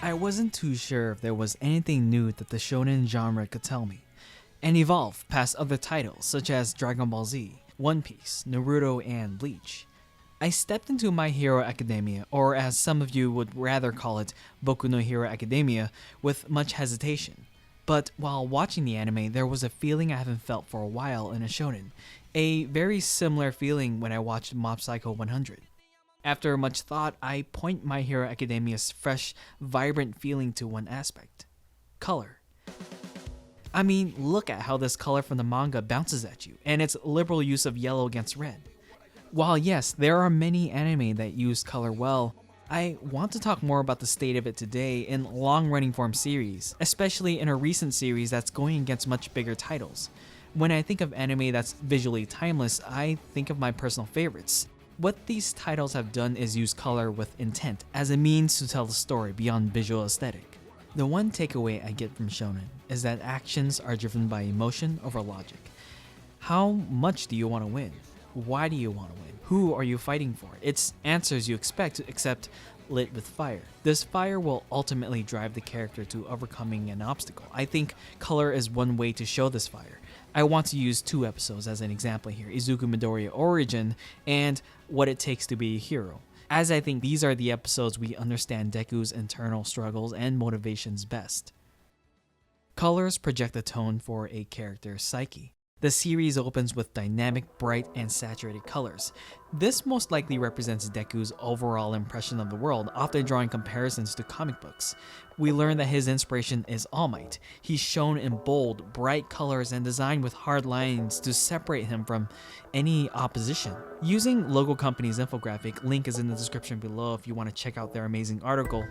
I wasn't too sure if there was anything new that the shonen genre could tell me, and evolve past other titles such as Dragon Ball Z, One Piece, Naruto, and Bleach. I stepped into My Hero Academia, or as some of you would rather call it, Boku no Hero Academia, with much hesitation. But while watching the anime, there was a feeling I haven't felt for a while in a shonen, a very similar feeling when I watched Mob Psycho 100. After much thought, I point My Hero Academia's fresh, vibrant feeling to one aspect: color. I mean, look at how this color from the manga bounces at you, and its liberal use of yellow against red. While yes, there are many anime that use color well, I want to talk more about the state of it today in long-running form series, especially in a recent series that's going against much bigger titles. When I think of anime that's visually timeless, I think of my personal favorites. What these titles have done is use color with intent as a means to tell the story beyond visual aesthetic. The one takeaway I get from shonen is that actions are driven by emotion over logic. How much do you want to win? Why do you want to win? Who are you fighting for? It's answers you expect, except lit with fire. This fire will ultimately drive the character to overcoming an obstacle. I think color is one way to show this fire. I want to use 2 episodes as an example here: Izuku Midoriya Origin and What It Takes to Be a Hero, as I think these are the episodes we understand Deku's internal struggles and motivations best. Colors project the tone for a character's psyche. The series opens with dynamic, bright, and saturated colors. This most likely represents Deku's overall impression of the world, often drawing comparisons to comic books. We learn that his inspiration is All Might. He's shown in bold, bright colors and designed with hard lines to separate him from any opposition. Using Logo Company's infographic, link is in the description below if you want to check out their amazing article.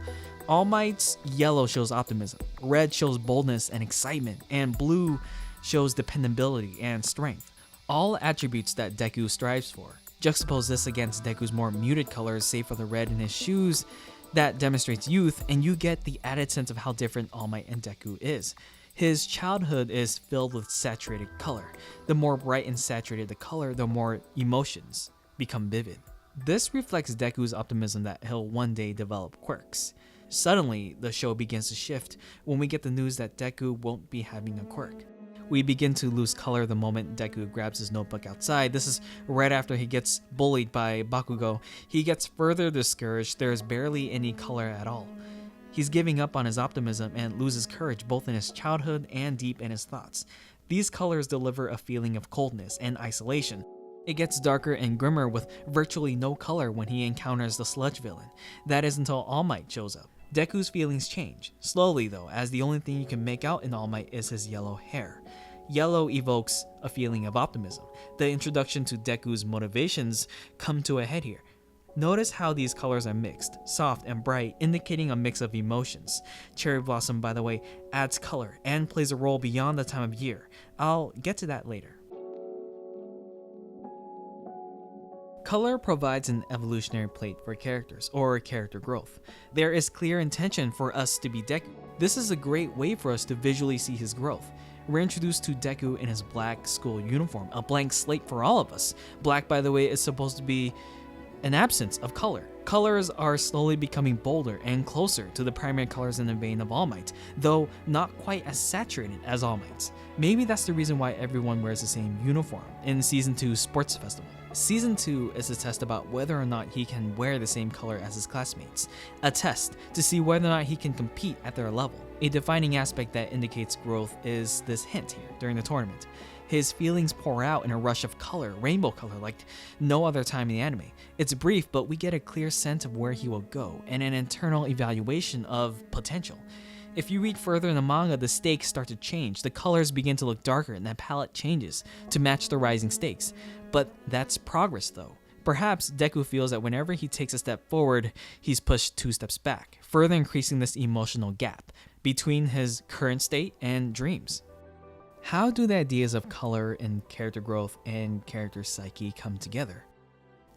All Might's yellow shows optimism, red shows boldness and excitement, and blue shows dependability and strength, all attributes that Deku strives for. Juxtapose this against Deku's more muted colors, save for the red in his shoes, that demonstrates youth, and you get the added sense of how different All Might and Deku is. His childhood is filled with saturated color. The more bright and saturated the color, the more emotions become vivid. This reflects Deku's optimism that he'll one day develop quirks. Suddenly, the show begins to shift when we get the news that Deku won't be having a quirk. We begin to lose color the moment Deku grabs his notebook outside. This is right after he gets bullied by Bakugo. He gets further discouraged. There is barely any color at all. He's giving up on his optimism and loses courage both in his childhood and deep in his thoughts. These colors deliver a feeling of coldness and isolation. It gets darker and grimmer with virtually no color when he encounters the sludge villain. That is until All Might shows up. Deku's feelings change, slowly though, as the only thing you can make out in All Might is his yellow hair. Yellow evokes a feeling of optimism. The introduction to Deku's motivations come to a head here. Notice how these colors are mixed, soft and bright, indicating a mix of emotions. Cherry Blossom, by the way, adds color and plays a role beyond the time of year. I'll get to that later. Color provides an evolutionary plate for characters, or character growth. There is clear intention for us to be Deku. This is a great way for us to visually see his growth. We're introduced to Deku in his black school uniform, a blank slate for all of us. Black, by the way, is supposed to be an absence of color. Colors are slowly becoming bolder and closer to the primary colors in the vein of All Might, though not quite as saturated as All Might's. Maybe that's the reason why everyone wears the same uniform in Season 2 Sports Festival. Season 2 is a test about whether or not he can wear the same color as his classmates. A test to see whether or not he can compete at their level. A defining aspect that indicates growth is this hint here during the tournament. His feelings pour out in a rush of color, rainbow color, like no other time in the anime. It's brief, but we get a clear sense of where he will go and an internal evaluation of potential. If you read further in the manga, the stakes start to change. The colors begin to look darker and the palette changes to match the rising stakes. But that's progress though. Perhaps Deku feels that whenever he takes a step forward, he's pushed 2 steps back, further increasing this emotional gap between his current state and dreams. How do the ideas of color and character growth and character psyche come together?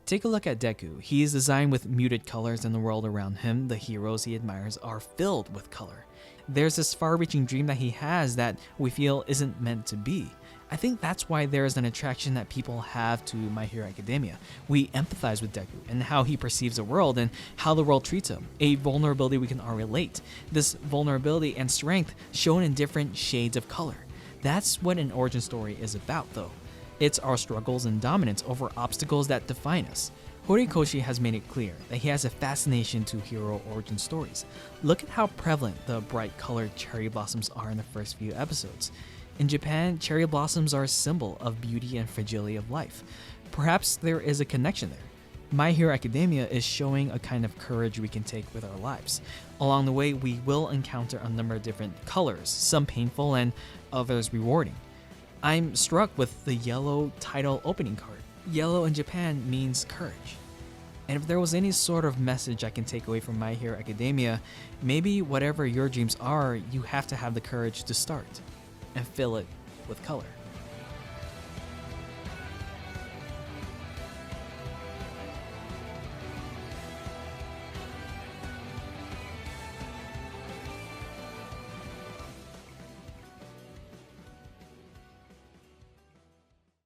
Take a look at Deku. He is designed with muted colors, and the world around him, the heroes he admires, are filled with color. There's this far-reaching dream that he has that we feel isn't meant to be. I think that's why there is an attraction that people have to My Hero Academia. We empathize with Deku and how he perceives the world and how the world treats him, a vulnerability we can all relate. This vulnerability and strength shown in different shades of color. That's what an origin story is about, though. It's our struggles and dominance over obstacles that define us. Horikoshi has made it clear that he has a fascination to hero origin stories. Look at how prevalent the bright colored cherry blossoms are in the first few episodes. In Japan, cherry blossoms are a symbol of beauty and fragility of life. Perhaps there is a connection there. My Hero Academia is showing a kind of courage we can take with our lives. Along the way, we will encounter a number of different colors, some painful and others rewarding. I'm struck with the yellow title opening card. Yellow in Japan means courage. And if there was any sort of message I can take away from My Hero Academia, maybe whatever your dreams are, you have to have the courage to start and fill it with color.